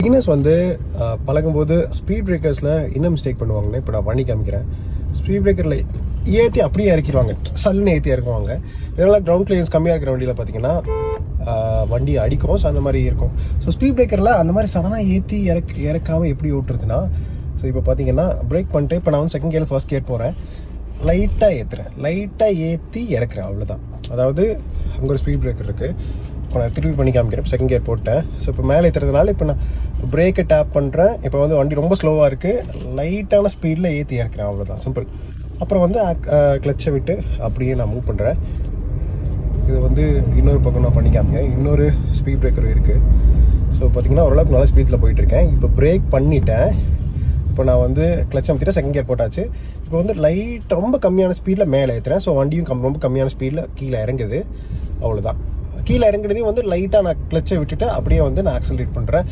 Beginners வந்து பழகும்போது speed பிரேக்கர்ஸில் என்ன மிஸ்டேக் பண்ணுவாங்கன்னு இப்போ நான் பண்ணி காமிக்கிறேன். ஸ்பீட் பிரேக்கரில் ஏற்றி அப்படியே இறக்கிடுவாங்க, சல்லுன்னு ஏற்றி இறக்குவாங்க. இதெல்லாம் கிரவுண்ட் கிளியரன்ஸ் கம்மியாக இருக்கிற வண்டியில் பார்த்தீங்கன்னா வண்டி அடிக்கும். ஸோ அந்த மாதிரி இருக்கும். ஸோ ஸ்பீட் பிரேக்கரில் அந்த மாதிரி சடனாக ஏற்றி இறக்காமல் எப்படி ஓட்டுறதுன்னா, ஸோ இப்போ பார்த்தீங்கன்னா பிரேக் பண்ணிட்டு இப்போ நான் வந்து செகண்ட் கியர் ஃபர்ஸ்ட் கியர் போகிறேன், லைட்டாக ஏற்றுறேன், லைட்டாக ஏற்றி இறக்குறேன், அவ்வளோதான். அதாவது அங்கே ஒரு ஸ்பீட் பிரேக்கர் இருக்குது. இப்போ நான் திருப்பி பண்ணி காமிக்கிறேன். செகண்ட் கியர் போட்டேன். ஸோ இப்போ மேலே ஏற்றுறதுனால இப்போ நான் பிரேக்கை டேப் பண்ணுறேன். இப்போ வந்து வண்டி ரொம்ப ஸ்லோவாக இருக்குது, லைட்டான ஸ்பீடில் ஏற்றி இறக்குறேன், அவ்வளோதான், சிம்பிள். அப்புறம் வந்து கிளச்சை விட்டு அப்படியே நான் மூவ் பண்ணுறேன். இது வந்து இன்னொரு பக்கம் நான் பண்ணி காமிக்கிறேன். இன்னொரு ஸ்பீட் பிரேக்கர் இருக்குது. ஸோ பார்த்தீங்கன்னா ஓரளவுக்கு நல்ல ஸ்பீடில் போயிட்டுருக்கேன். இப்போ பிரேக் பண்ணிட்டேன். இப்போ நான் வந்து கிளச் அமுத்திட்டு செகண்ட் கியர் போட்டாச்சு. இப்போ வந்து லைட் ரொம்ப கம்மியான ஸ்பீடில் மேலே ஏற்றுறேன். ஸோ வண்டியும் ரொம்ப கம்மியான ஸ்பீடில் கீழே இறங்குது, அவ்வளோதான். கீழே இறங்குறதையும் வந்து லைட்டாக நான் கிளச்சை விட்டுட்டு அப்படியே வந்து நான் ஆக்சலரேட் பண்ணுறேன்.